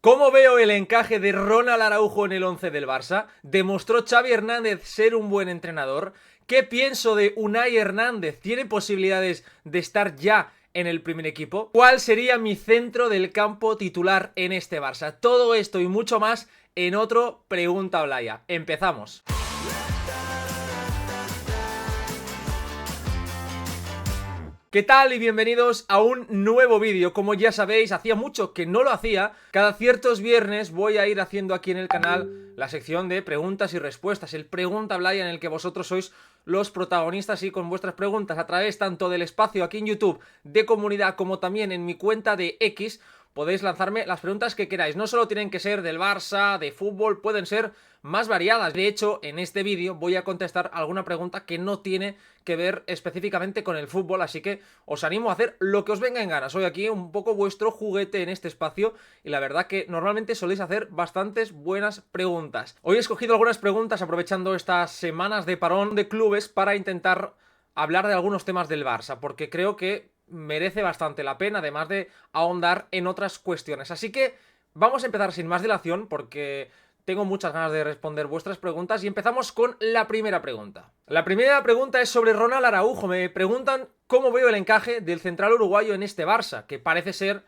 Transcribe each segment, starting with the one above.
¿Cómo veo el encaje de Ronald Araujo en el 11 del Barça? ¿Demostró Xavi Hernández ser un buen entrenador? ¿Qué pienso de Unai Hernández? ¿Tiene posibilidades de estar ya en el primer equipo? ¿Cuál sería mi centro del campo titular en este Barça? Todo esto y mucho más en otro Pregunta Blaya. Empezamos. ¿Qué tal y bienvenidos a un nuevo vídeo? Como ya sabéis, hacía mucho que no lo hacía. Cada ciertos viernes voy a ir haciendo aquí en el canal la sección de preguntas y respuestas, el Pregunta Blaya, en el que vosotros sois los protagonistas y con vuestras preguntas a través tanto del espacio aquí en YouTube de comunidad como también en mi cuenta de X podéis lanzarme las preguntas que queráis. No solo tienen que ser del Barça, de fútbol, pueden ser más variadas. De hecho, en este vídeo voy a contestar alguna pregunta que no tiene que ver específicamente con el fútbol, así que os animo a hacer lo que os venga en gana. Soy aquí un poco vuestro juguete en este espacio y la verdad que normalmente soléis hacer bastantes buenas preguntas. Hoy he escogido algunas preguntas aprovechando estas semanas de parón de clubes para intentar hablar de algunos temas del Barça, porque creo que merece bastante la pena, además de ahondar en otras cuestiones. Así que vamos a empezar sin más dilación, porque tengo muchas ganas de responder vuestras preguntas y empezamos con la primera pregunta. La primera pregunta es sobre Ronald Araujo. Me preguntan cómo veo el encaje del central uruguayo en este Barça, que parece ser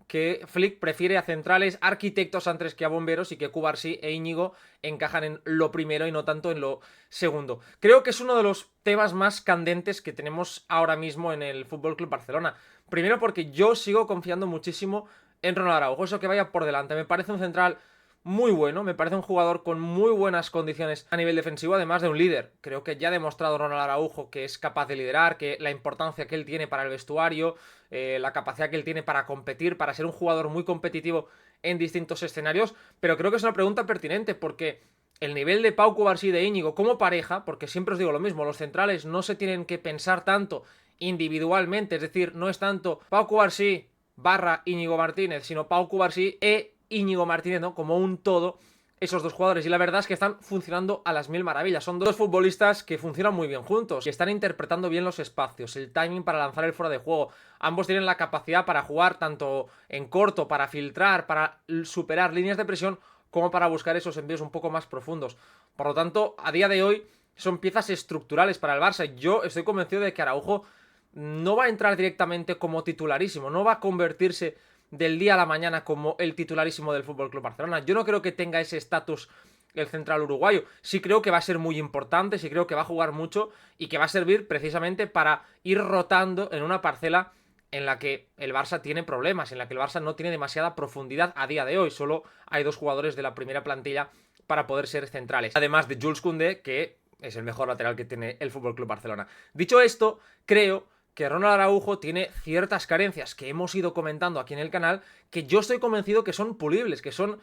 que Flick prefiere a centrales arquitectos antes que a bomberos y que Cubarsí e Íñigo encajan en lo primero y no tanto en lo segundo. Creo que es uno de los temas más candentes que tenemos ahora mismo en el Fútbol Club Barcelona. Primero porque yo sigo confiando muchísimo en Ronald Araujo, eso que vaya por delante. Me parece un central muy bueno, me parece un jugador con muy buenas condiciones a nivel defensivo, además de un líder. Creo que ya ha demostrado Ronald Araujo que es capaz de liderar, que la importancia que él tiene para el vestuario, la capacidad que él tiene para competir, para ser un jugador muy competitivo en distintos escenarios, pero creo que es una pregunta pertinente porque el nivel de Pau Cubarsí y de Íñigo como pareja, porque siempre os digo lo mismo, los centrales no se tienen que pensar tanto individualmente, es decir, no es tanto Pau Cubarsí barra Íñigo Martínez, sino Pau Cubarsí e Íñigo Martínez, ¿no? Como un todo, esos dos jugadores. Y la verdad es que están funcionando a las mil maravillas. Son dos futbolistas que funcionan muy bien juntos, que están interpretando bien los espacios, el timing para lanzar el fuera de juego. Ambos tienen la capacidad para jugar tanto en corto, para filtrar, para superar líneas de presión, como para buscar esos envíos un poco más profundos. Por lo tanto, a día de hoy son piezas estructurales para el Barça. Yo estoy convencido de que Araujo no va a entrar directamente como titularísimo, no va a convertirse del día a la mañana como el titularísimo del FC Barcelona. Yo no creo que tenga ese estatus el central uruguayo. Sí creo que va a ser muy importante, sí creo que va a jugar mucho y que va a servir precisamente para ir rotando en una parcela en la que el Barça tiene problemas, en la que el Barça no tiene demasiada profundidad a día de hoy. Solo hay dos jugadores de la primera plantilla para poder ser centrales. Además de Jules Koundé, que es el mejor lateral que tiene el FC Barcelona. Dicho esto, creo que Ronald Araujo tiene ciertas carencias que hemos ido comentando aquí en el canal, que yo estoy convencido que son pulibles, que son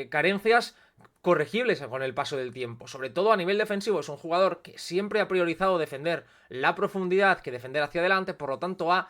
carencias corregibles con el paso del tiempo. Sobre todo a nivel defensivo, es un jugador que siempre ha priorizado defender la profundidad que defender hacia adelante, por lo tanto ha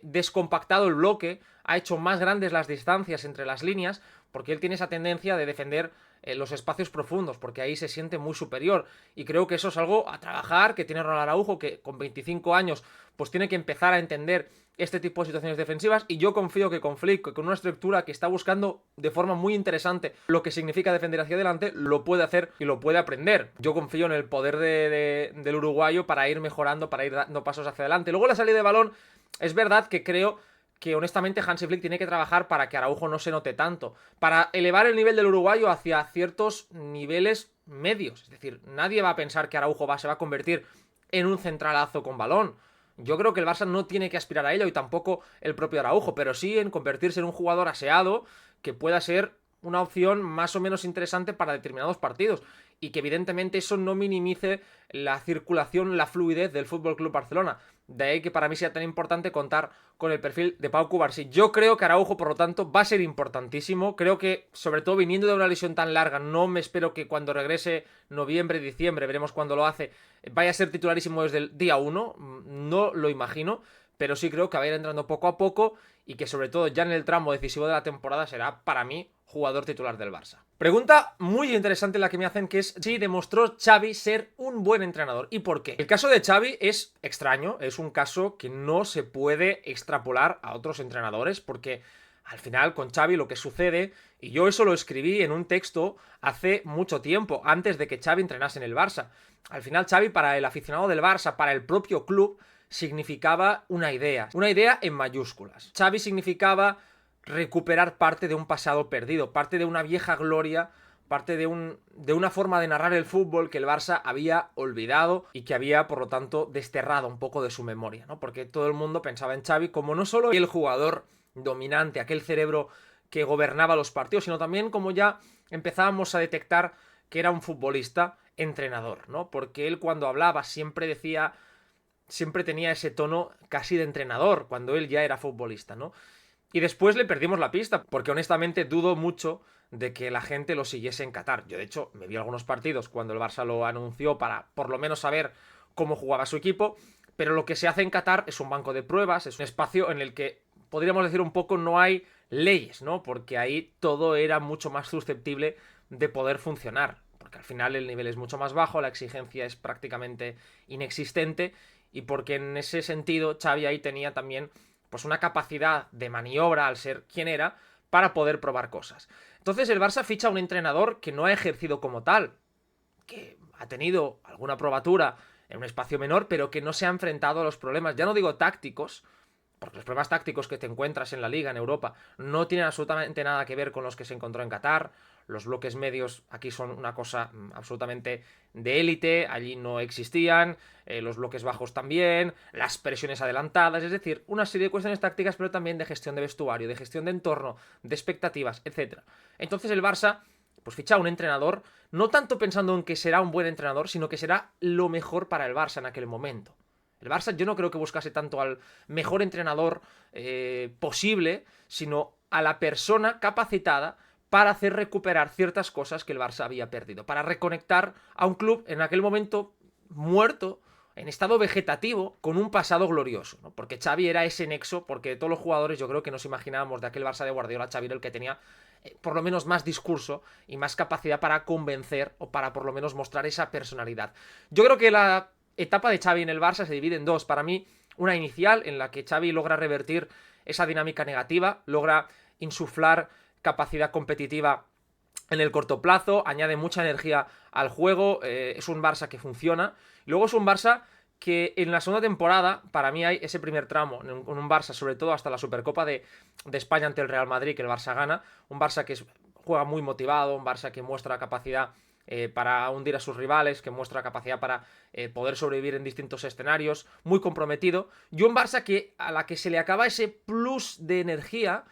descompactado el bloque, ha hecho más grandes las distancias entre las líneas, porque él tiene esa tendencia de defender los espacios profundos, porque ahí se siente muy superior, y creo que eso es algo a trabajar, que tiene Ronald Araujo, que con 25 años pues tiene que empezar a entender este tipo de situaciones defensivas, y yo confío que con Flick, con una estructura que está buscando de forma muy interesante lo que significa defender hacia adelante, lo puede hacer y lo puede aprender. Yo confío en el poder del uruguayo para ir mejorando, para ir dando pasos hacia adelante. Luego la salida de balón, es verdad que creo que honestamente Hansi Flick tiene que trabajar para que Araujo no se note tanto, para elevar el nivel del uruguayo hacia ciertos niveles medios. Es decir, nadie va a pensar que Araujo se va a convertir en un centralazo con balón. Yo creo que el Barça no tiene que aspirar a ello, y tampoco el propio Araujo, pero sí en convertirse en un jugador aseado que pueda ser una opción más o menos interesante para determinados partidos, y que evidentemente eso no minimice la circulación, la fluidez del FC Barcelona. De ahí que para mí sea tan importante contar con el perfil de Pau Cubarsí. Yo creo que Araujo, por lo tanto, va a ser importantísimo. Creo que, sobre todo viniendo de una lesión tan larga, no me espero que cuando regrese noviembre, diciembre, veremos cuándo lo hace, vaya a ser titularísimo desde el día 1. No lo imagino, pero sí creo que va a ir entrando poco a poco, y que sobre todo ya en el tramo decisivo de la temporada será, para mí, jugador titular del Barça. Pregunta muy interesante la que me hacen, que es si demostró Xavi ser un buen entrenador y por qué. El caso de Xavi es extraño, es un caso que no se puede extrapolar a otros entrenadores, porque Al final, con Xavi lo que sucede, y yo eso lo escribí en un texto hace mucho tiempo, antes de que Xavi entrenase en el Barça. Al final, Xavi, para el aficionado del Barça, para el propio club, significaba una idea en mayúsculas. Xavi significaba recuperar parte de un pasado perdido, parte de una vieja gloria, parte de una forma de narrar el fútbol que el Barça había olvidado y que había, por lo tanto, desterrado un poco de su memoria, ¿no? Porque todo el mundo pensaba en Xavi como no solo el jugador dominante, aquel cerebro que gobernaba los partidos, sino también como ya empezábamos a detectar que era un futbolista entrenador, ¿no? Porque él cuando hablaba siempre tenía ese tono casi de entrenador, cuando él ya era futbolista, ¿no? Y después le perdimos la pista, porque honestamente dudo mucho de que la gente lo siguiese en Qatar. Yo, de hecho, me vi algunos partidos cuando el Barça lo anunció para por lo menos saber cómo jugaba su equipo, pero lo que se hace en Qatar es un banco de pruebas, es un espacio en el que podríamos decir un poco no hay leyes, ¿no? Porque ahí todo era mucho más susceptible de poder funcionar, porque al final el nivel es mucho más bajo, la exigencia es prácticamente inexistente y porque en ese sentido Xavi ahí tenía también pues una capacidad de maniobra al ser quien era para poder probar cosas. Entonces el Barça ficha a un entrenador que no ha ejercido como tal, que ha tenido alguna probatura en un espacio menor, pero que no se ha enfrentado a los problemas, ya no digo tácticos, porque los problemas tácticos que te encuentras en la liga, en Europa, no tienen absolutamente nada que ver con los que se encontró en Qatar. Los bloques medios aquí son una cosa absolutamente de élite, allí no existían, los bloques bajos también, las presiones adelantadas, es decir, una serie de cuestiones tácticas, pero también de gestión de vestuario, de gestión de entorno, de expectativas, etc. Entonces el Barça pues ficha a un entrenador, no tanto pensando en que será un buen entrenador, sino que será lo mejor para el Barça en aquel momento. El Barça yo no creo que buscase tanto al mejor entrenador posible, sino a la persona capacitada para hacer recuperar ciertas cosas que el Barça había perdido, para reconectar a un club en aquel momento muerto, en estado vegetativo, con un pasado glorioso, ¿no? Porque Xavi era ese nexo, porque todos los jugadores yo creo que nos imaginábamos de aquel Barça de Guardiola, Xavi era el que tenía por lo menos más discurso y más capacidad para convencer o para por lo menos mostrar esa personalidad. Yo creo que la etapa de Xavi en el Barça se divide en dos. Para mí, una inicial en la que Xavi logra revertir esa dinámica negativa, logra insuflar capacidad competitiva en el corto plazo, añade mucha energía al juego, es un Barça que funciona. Luego es un Barça que en la segunda temporada, para mí hay ese primer tramo, en un Barça, sobre todo hasta la Supercopa de España ante el Real Madrid, que el Barça gana, un Barça que juega muy motivado, un Barça que muestra capacidad para hundir a sus rivales, que muestra capacidad para poder sobrevivir en distintos escenarios, muy comprometido, y un Barça que a la que se le acaba ese plus de energía,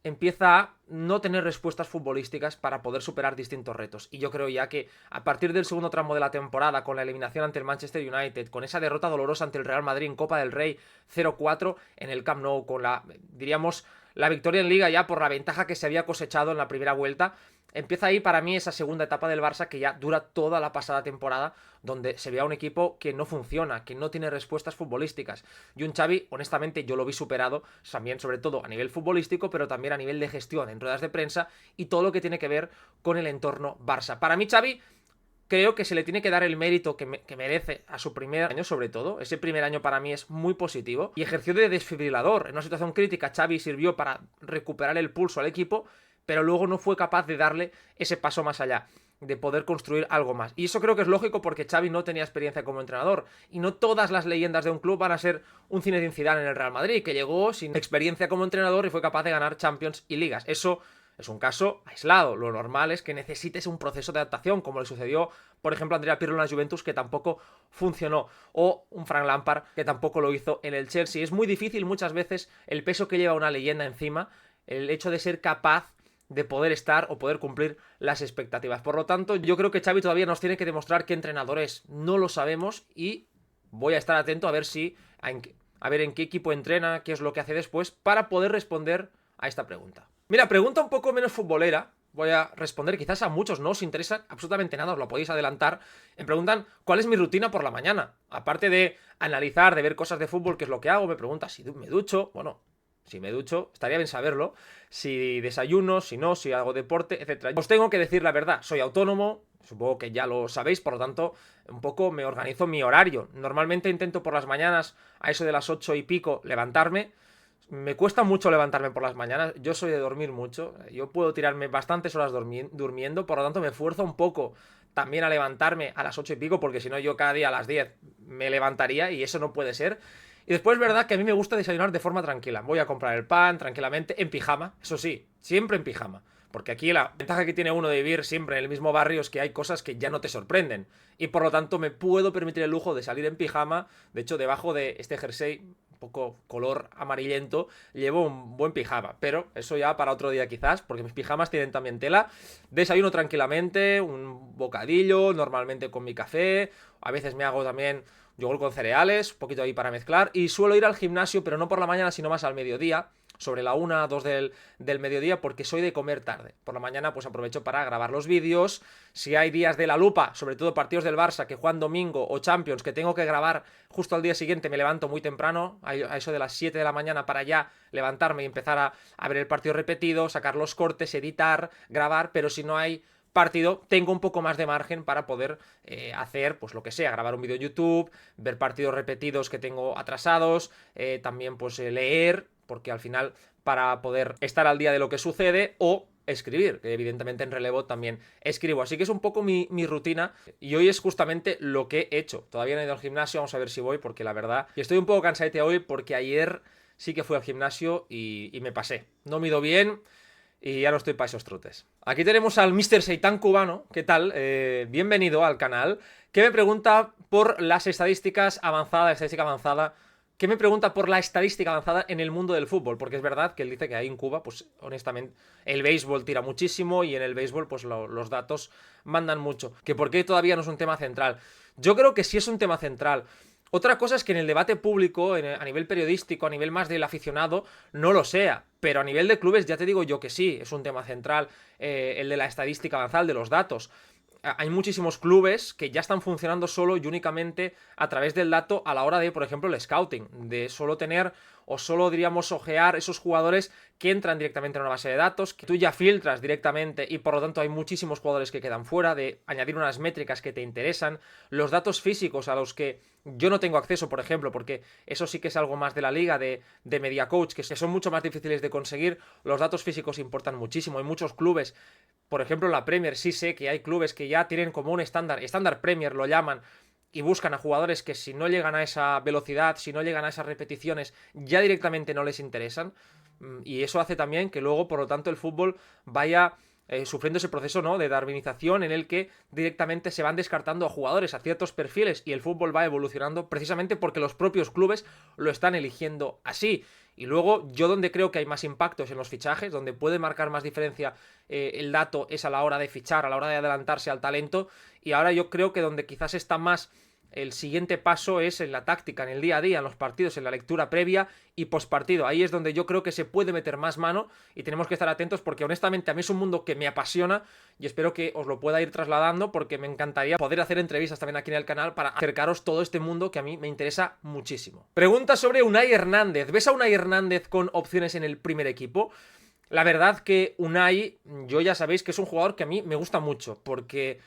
empieza a no tener respuestas futbolísticas para poder superar distintos retos. Y yo creo ya que a partir del segundo tramo de la temporada, con la eliminación ante el Manchester United, con esa derrota dolorosa ante el Real Madrid en Copa del Rey 0-4 en el Camp Nou, con la, diríamos, la victoria en Liga ya por la ventaja que se había cosechado en la primera vuelta, empieza ahí para mí esa segunda etapa del Barça que ya dura toda la pasada temporada, donde se ve a un equipo que no funciona, que no tiene respuestas futbolísticas. Y un Xavi, honestamente, yo lo vi superado, también sobre todo a nivel futbolístico, pero también a nivel de gestión en ruedas de prensa y todo lo que tiene que ver con el entorno Barça. Para mí, Xavi, creo que se le tiene que dar el mérito que merece a su primer año, sobre todo. Ese primer año para mí es muy positivo. Y ejerció de desfibrilador. En una situación crítica, Xavi sirvió para recuperar el pulso al equipo, pero luego no fue capaz de darle ese paso más allá, de poder construir algo más. Y eso creo que es lógico porque Xavi no tenía experiencia como entrenador. Y no todas las leyendas de un club van a ser un Zinedine Zidane en el Real Madrid, que llegó sin experiencia como entrenador y fue capaz de ganar Champions y Ligas. Eso es un caso aislado. Lo normal es que necesites un proceso de adaptación, como le sucedió, por ejemplo, a Andrea Pirlo en la Juventus, que tampoco funcionó, o un Frank Lampard, que tampoco lo hizo en el Chelsea. Es muy difícil muchas veces el peso que lleva una leyenda encima, el hecho de ser capaz de poder estar o poder cumplir las expectativas. Por lo tanto, yo creo que Xavi todavía nos tiene que demostrar qué entrenador es. No lo sabemos y voy a estar atento a ver en qué equipo entrena, qué es lo que hace después, para poder responder a esta pregunta. Mira, pregunta un poco menos futbolera. Voy a responder, quizás a muchos no os interesa absolutamente nada, os lo podéis adelantar. Me preguntan cuál es mi rutina por la mañana. Aparte de analizar, de ver cosas de fútbol, qué es lo que hago, me preguntan si me ducho. Bueno, si me ducho, estaría bien saberlo. Si desayuno, si no, si hago deporte, etc. Os tengo que decir la verdad, soy autónomo, supongo que ya lo sabéis, por lo tanto, un poco me organizo mi horario. Normalmente intento por las mañanas, a eso de las 8 y pico, levantarme. Me cuesta mucho levantarme por las mañanas, yo soy de dormir mucho, yo puedo tirarme bastantes horas durmiendo, por lo tanto me esfuerzo un poco también a levantarme a las 8 y pico, porque si no yo cada día a las 10 me levantaría y eso no puede ser. Y después es verdad que a mí me gusta desayunar de forma tranquila, voy a comprar el pan tranquilamente, en pijama, eso sí, siempre en pijama. Porque aquí la ventaja que tiene uno de vivir siempre en el mismo barrio es que hay cosas que ya no te sorprenden. Y por lo tanto me puedo permitir el lujo de salir en pijama. De hecho, debajo de este jersey, un poco color amarillento, llevo un buen pijama. Pero eso ya para otro día quizás, porque mis pijamas tienen también tela. Desayuno tranquilamente, un bocadillo, normalmente con mi café. A veces me hago también yogur con cereales, un poquito ahí para mezclar. Y suelo ir al gimnasio, pero no por la mañana, sino más al mediodía, sobre la 1, 2 del mediodía, porque soy de comer tarde. Por la mañana pues aprovecho para grabar los vídeos. Si hay días de la lupa, sobre todo partidos del Barça que juegan domingo o Champions, que tengo que grabar justo al día siguiente, me levanto muy temprano, a eso de las 7 de la mañana, para ya levantarme y empezar a ver el partido repetido, sacar los cortes, editar, grabar. Pero si no hay partido, tengo un poco más de margen para poder hacer pues lo que sea, grabar un vídeo en YouTube, ver partidos repetidos que tengo atrasados, también pues leer, porque al final para poder estar al día de lo que sucede, o escribir, que evidentemente en relevo también escribo. Así que es un poco mi rutina, y hoy es justamente lo que he hecho. Todavía no he ido al gimnasio, vamos a ver si voy, porque la verdad, y estoy un poco cansadete hoy, porque ayer sí que fui al gimnasio y me pasé. No me he ido bien y ya no estoy para esos trotes. Aquí tenemos al Mr. Seitan cubano. ¿Qué tal? Bienvenido al canal. Que me pregunta por las estadísticas avanzadas, estadística avanzada. Que me pregunta por la estadística avanzada en el mundo del fútbol. Porque es verdad que él dice que ahí en Cuba, pues honestamente, el béisbol tira muchísimo, y en el béisbol, pues los datos mandan mucho. Que por qué todavía no es un tema central. Yo creo que sí es un tema central. Otra cosa es que en el debate público, a nivel periodístico, a nivel más del aficionado, no lo sea. Pero a nivel de clubes ya te digo yo que sí, es un tema central, el de la estadística avanzada, el de los datos. Hay muchísimos clubes que ya están funcionando solo y únicamente a través del dato a la hora de, por ejemplo, el scouting, de solo tener o solo, diríamos, ojear esos jugadores que entran directamente en una base de datos, que tú ya filtras directamente, y por lo tanto hay muchísimos jugadores que quedan fuera, de añadir unas métricas que te interesan, los datos físicos a los que yo no tengo acceso, por ejemplo, porque eso sí que es algo más de la liga, de Media Coach, que son mucho más difíciles de conseguir. Los datos físicos importan muchísimo. Hay muchos clubes, por ejemplo, la Premier, sí sé que hay clubes que ya tienen como un estándar Premier lo llaman, y buscan a jugadores que si no llegan a esa velocidad, si no llegan a esas repeticiones, ya directamente no les interesan. Y eso hace también que luego, por lo tanto, el fútbol vaya sufriendo ese proceso, ¿no?, de darwinización, en el que directamente se van descartando a jugadores, a ciertos perfiles, y el fútbol va evolucionando precisamente porque los propios clubes lo están eligiendo así. Y luego, yo donde creo que hay más impactos en los fichajes, donde puede marcar más diferencia el dato, es a la hora de fichar, a la hora de adelantarse al talento. Y ahora yo creo que donde quizás está más el siguiente paso es en la táctica, en el día a día, en los partidos, en la lectura previa y postpartido. Ahí es donde yo creo que se puede meter más mano, y tenemos que estar atentos, porque honestamente a mí es un mundo que me apasiona y espero que os lo pueda ir trasladando, porque me encantaría poder hacer entrevistas también aquí en el canal para acercaros todo este mundo que a mí me interesa muchísimo. Pregunta sobre Unai Hernández. ¿Ves a Unai Hernández con opciones en el primer equipo? La verdad que Unai, yo ya sabéis que es un jugador que a mí me gusta mucho, porque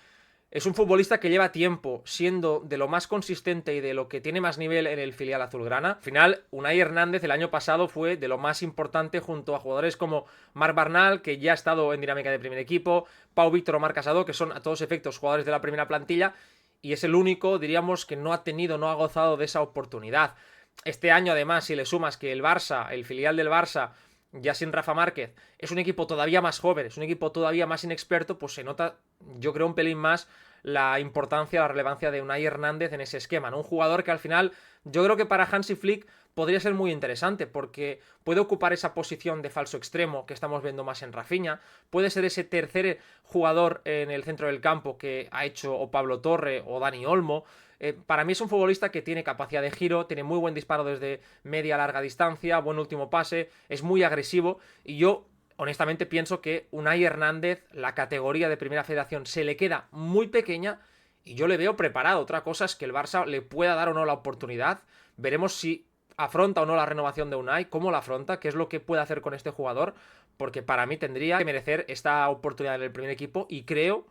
es un futbolista que lleva tiempo siendo de lo más consistente y de lo que tiene más nivel en el filial azulgrana. Al final, Unai Hernández el año pasado fue de lo más importante, junto a jugadores como Marc Barnal, que ya ha estado en dinámica de primer equipo, Pau Víctor o Marc Casado, que son a todos efectos jugadores de la primera plantilla, y es el único, diríamos, que no ha gozado de esa oportunidad. Este año, además, si le sumas que el Barça, el filial del Barça, ya sin Rafa Márquez, es un equipo todavía más joven, es un equipo todavía más inexperto, pues se nota, yo creo, un pelín más la importancia, la relevancia de Unai Hernández en ese esquema, ¿no? Un jugador que al final, yo creo que para Hansi Flick podría ser muy interesante, porque puede ocupar esa posición de falso extremo que estamos viendo más en Rafinha, puede ser ese tercer jugador en el centro del campo que ha hecho o Pablo Torre o Dani Olmo. Para mí es un futbolista que tiene capacidad de giro, tiene muy buen disparo desde media a larga distancia, buen último pase, es muy agresivo, y yo honestamente pienso que Unai Hernández, la categoría de Primera Federación, se le queda muy pequeña, y yo le veo preparado. Otra cosa es que el Barça le pueda dar o no la oportunidad. Veremos si afronta o no la renovación de Unai, cómo la afronta, qué es lo que puede hacer con este jugador, porque para mí tendría que merecer esta oportunidad en el primer equipo, y creo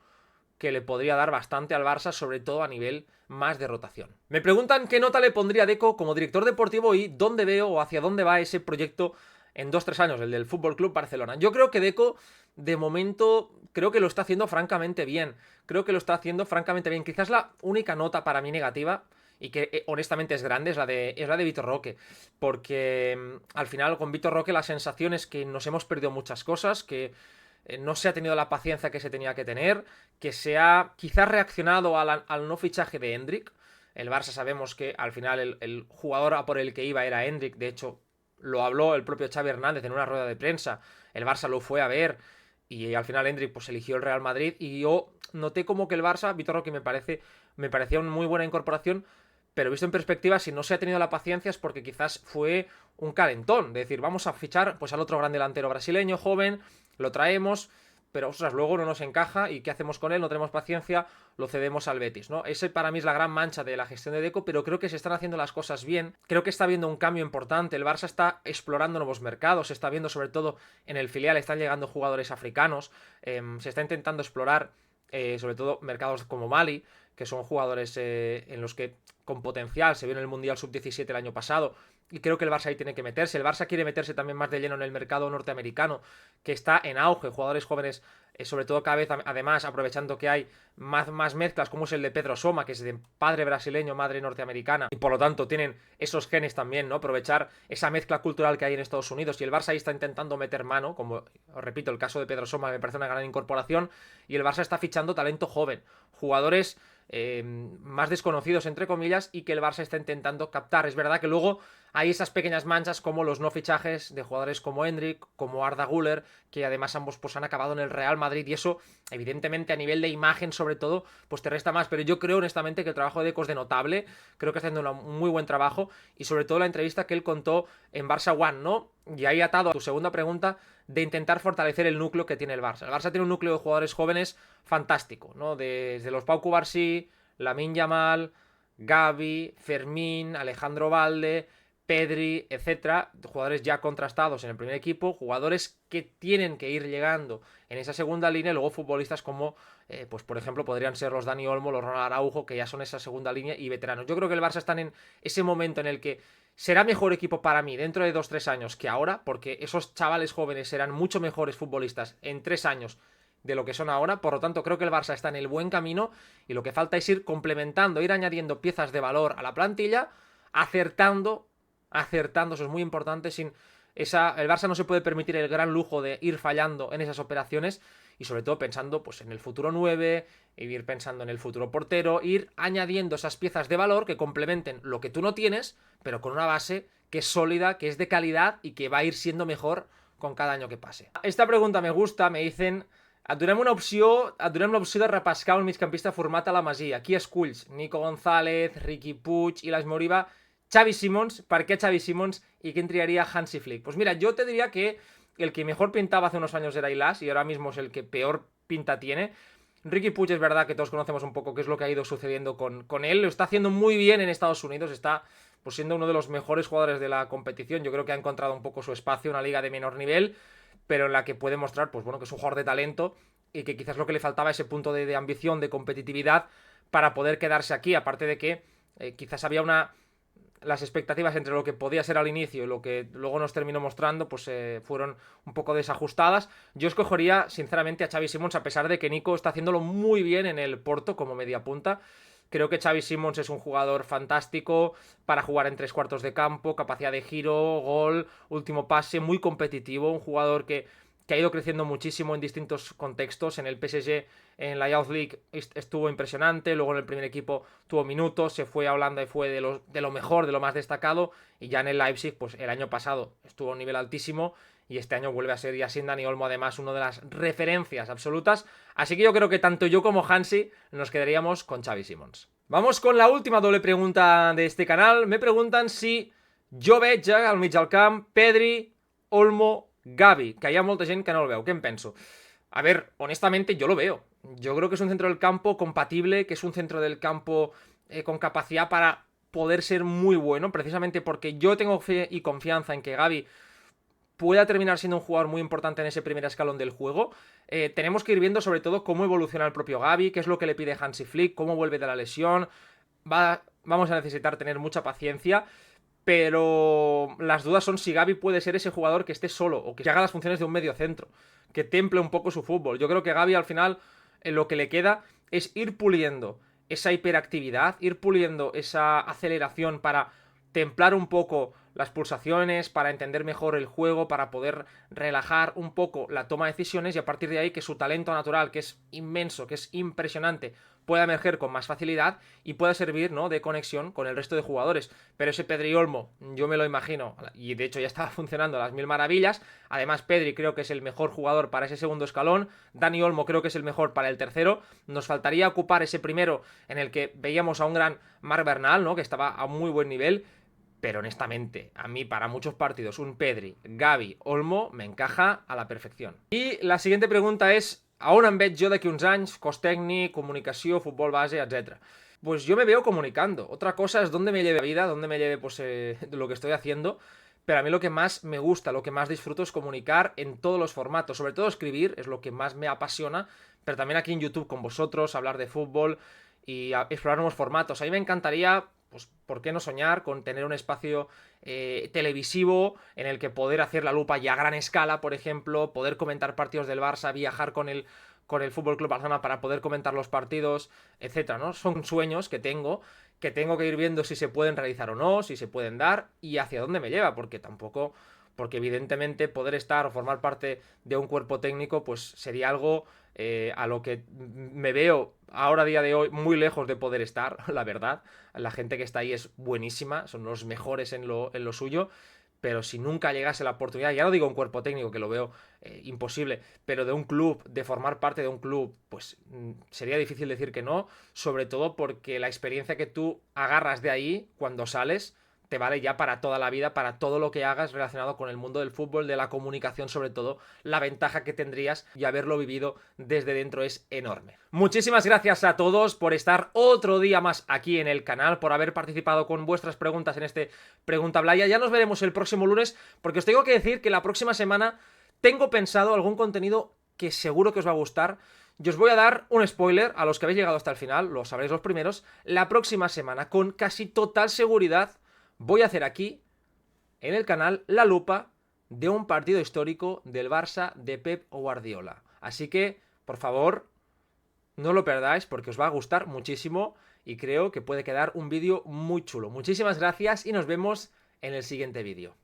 que le podría dar bastante al Barça, sobre todo a nivel más de rotación. Me preguntan qué nota le pondría Deco como director deportivo y dónde veo o hacia dónde va ese proyecto en 2-3 años, el del Fútbol Club Barcelona. Yo creo que Deco, de momento, creo que lo está haciendo francamente bien. Quizás la única nota para mí negativa, y que honestamente es grande, es la de Vitor Roque. Porque al final con Vitor Roque la sensación es que nos hemos perdido muchas cosas, que no se ha tenido la paciencia que se tenía que tener, que se ha quizás reaccionado al no fichaje de Hendrik. El Barça sabemos que al final el jugador a por el que iba era Hendrik, de hecho lo habló el propio Xavi Hernández en una rueda de prensa, el Barça lo fue a ver y al final Hendrik pues eligió el Real Madrid y yo noté como que el Barça, Vitor Roque me parecía una muy buena incorporación, pero visto en perspectiva, si no se ha tenido la paciencia es porque quizás fue un calentón, de decir, vamos a fichar pues al otro gran delantero brasileño, joven, lo traemos, pero ostras, luego no nos encaja y ¿qué hacemos con él? No tenemos paciencia, lo cedemos al Betis, ¿no? Ese para mí es la gran mancha de la gestión de Deco, pero creo que se están haciendo las cosas bien, creo que está habiendo un cambio importante, el Barça está explorando nuevos mercados, se está viendo sobre todo en el filial, están llegando jugadores africanos, se está intentando explorar sobre todo mercados como Mali, que son jugadores en los que con potencial se vio en el Mundial Sub-17 el año pasado, y creo que el Barça ahí tiene que meterse. El Barça quiere meterse también más de lleno en el mercado norteamericano, que está en auge, jugadores jóvenes, sobre todo cada vez, además, aprovechando que hay más mezclas, como es el de Pedro Soma, que es de padre brasileño, madre norteamericana, y por lo tanto tienen esos genes también, ¿no? Aprovechar esa mezcla cultural que hay en Estados Unidos, y el Barça ahí está intentando meter mano, como os repito, el caso de Pedro Soma me parece una gran incorporación, y el Barça está fichando talento joven, jugadores más desconocidos entre comillas y que el Barça está intentando captar. Es verdad que luego hay esas pequeñas manchas como los no fichajes de jugadores como Hendrik, como Arda Güler, que además ambos pues han acabado en el Real Madrid y eso evidentemente a nivel de imagen sobre todo pues te resta más, pero yo creo honestamente que el trabajo de Deco es de notable, creo que está haciendo un muy buen trabajo y sobre todo la entrevista que él contó en Barça One, ¿no? Y ahí atado a tu segunda pregunta de intentar fortalecer el núcleo que tiene el Barça. El Barça tiene un núcleo de jugadores jóvenes fantástico, ¿no? Desde los Pau Cubarsí, Lamine Yamal, Gavi, Fermín, Alejandro Valde, Pedri, etcétera, jugadores ya contrastados en el primer equipo, jugadores que tienen que ir llegando en esa segunda línea, y luego futbolistas como, pues por ejemplo, podrían ser los Dani Olmo, los Ronald Araujo, que ya son esa segunda línea y veteranos. Yo creo que el Barça está en ese momento en el que será mejor equipo para mí dentro de 2-3 años que ahora, porque esos chavales jóvenes serán mucho mejores futbolistas en 3 años de lo que son ahora, por lo tanto creo que el Barça está en el buen camino y lo que falta es ir complementando, ir añadiendo piezas de valor a la plantilla, acertando, eso es muy importante, el Barça no se puede permitir el gran lujo de ir fallando en esas operaciones y sobre todo pensando pues en el futuro 9, ir pensando en el futuro portero, ir añadiendo esas piezas de valor que complementen lo que tú no tienes, pero con una base que es sólida, que es de calidad y que va a ir siendo mejor con cada año que pase. Esta pregunta me gusta, me dicen: donem l'opció de repescar un migcampista format a la Masia. Qui esculls? Nico González, Riqui Puig, Illas Moriba, Xavi Simons. ¿Por qué Xavi Simons? ¿Y quién triaría Hansi Flick? Pues mira, yo te diría que el que mejor pintaba hace unos años era Illas y ahora mismo es el que peor pinta tiene. Riqui Puig es verdad que todos conocemos un poco qué es lo que ha ido sucediendo con él. Lo está haciendo muy bien en Estados Unidos, está pues siendo uno de los mejores jugadores de la competición. Yo creo que ha encontrado un poco su espacio, una liga de menor nivel, pero en la que puede mostrar pues bueno, que es un jugador de talento y que quizás lo que le faltaba ese punto de ambición, de competitividad para poder quedarse aquí, aparte de que quizás había las expectativas entre lo que podía ser al inicio y lo que luego nos terminó mostrando, pues fueron un poco desajustadas. Yo escogería sinceramente a Xavi Simons, a pesar de que Nico está haciéndolo muy bien en el Porto como media punta. Creo que Xavi Simons es un jugador fantástico para jugar en 3/4 de campo, capacidad de giro, gol, último pase, muy competitivo, un jugador que ha ido creciendo muchísimo en distintos contextos. En el PSG, en la Youth League estuvo impresionante, luego en el primer equipo tuvo minutos, se fue a Holanda y fue de lo mejor, de lo más destacado, y ya en el Leipzig, pues el año pasado estuvo a un nivel altísimo, y este año vuelve a ser ya sin Dani Olmo, además, una de las referencias absolutas. Así que yo creo que tanto yo como Hansi nos quedaríamos con Xavi Simons. Vamos con la última doble pregunta de este canal. Me preguntan si jo veig al mig del camp Pedri, Olmo, Gavi, que hi ha molta gent que no el veu. ¿Qué penso? A ver, honestamente yo lo veo. Yo creo que es un centro del campo compatible, que es un centro del campo con capacidad para poder ser muy bueno, precisamente porque yo tengo fe y confianza en que Gavi pueda terminar siendo un jugador muy importante en ese primer escalón del juego. Tenemos que ir viendo sobre todo cómo evoluciona el propio Gavi, qué es lo que le pide Hansi Flick, cómo vuelve de la lesión. Vamos a necesitar tener mucha paciencia, pero las dudas son si Gavi puede ser ese jugador que esté solo o que haga las funciones de un medio centro, que temple un poco su fútbol. Yo creo que Gavi al final lo que le queda es ir puliendo esa hiperactividad, ir puliendo esa aceleración para templar un poco las pulsaciones, para entender mejor el juego, para poder relajar un poco la toma de decisiones y a partir de ahí que su talento natural, que es inmenso, que es impresionante, pueda emerger con más facilidad y pueda servir, ¿no?, de conexión con el resto de jugadores. Pero ese Pedri Olmo, yo me lo imagino, y de hecho ya estaba funcionando a las mil maravillas. Además, Pedri creo que es el mejor jugador para ese segundo escalón, Dani Olmo creo que es el mejor para el tercero. Nos faltaría ocupar ese primero en el que veíamos a un gran Marc Bernal, ¿no?, que estaba a muy buen nivel. Pero honestamente, a mí para muchos partidos un Pedri, Gavi, Olmo me encaja a la perfección. Y la siguiente pregunta es: a on em veig jo d'aquí uns anys? Cos tècnic, comunicació, futbol base, etc. Pues yo me veo comunicando. Otra cosa es dónde me lleve la vida, dónde me lleve pues lo que estoy haciendo. Pero a mí lo que más me gusta, lo que más disfruto es comunicar en todos los formatos. Sobre todo escribir es lo que más me apasiona. Pero también aquí en YouTube con vosotros, hablar de fútbol y explorar nuevos formatos. A mí me encantaría, pues, ¿por qué no soñar con tener un espacio televisivo en el que poder hacer la lupa ya a gran escala, por ejemplo, poder comentar partidos del Barça, viajar con el Fútbol Club Barcelona para poder comentar los partidos, etcétera, ¿no? Son sueños que tengo que ir viendo si se pueden realizar o no, si se pueden dar y hacia dónde me lleva, porque evidentemente poder estar o formar parte de un cuerpo técnico pues sería algo a lo que me veo ahora a día de hoy muy lejos de poder estar, la verdad. La gente que está ahí es buenísima, son los mejores en lo suyo, pero si nunca llegase la oportunidad, ya no digo un cuerpo técnico que lo veo imposible, pero de un club, de formar parte de un club, pues sería difícil decir que no, sobre todo porque la experiencia que tú agarras de ahí cuando sales te vale ya para toda la vida, para todo lo que hagas relacionado con el mundo del fútbol, de la comunicación sobre todo. La ventaja que tendrías y haberlo vivido desde dentro es enorme. Muchísimas gracias a todos por estar otro día más aquí en el canal, por haber participado con vuestras preguntas en este Pregunta Blaya. Ya nos veremos el próximo lunes, porque os tengo que decir que la próxima semana tengo pensado algún contenido que seguro que os va a gustar. Yo os voy a dar un spoiler a los que habéis llegado hasta el final, lo sabréis los primeros. La próxima semana, con casi total seguridad, voy a hacer aquí, en el canal, la lupa de un partido histórico del Barça de Pep Guardiola. Así que, por favor, no lo perdáis porque os va a gustar muchísimo y creo que puede quedar un vídeo muy chulo. Muchísimas gracias y nos vemos en el siguiente vídeo.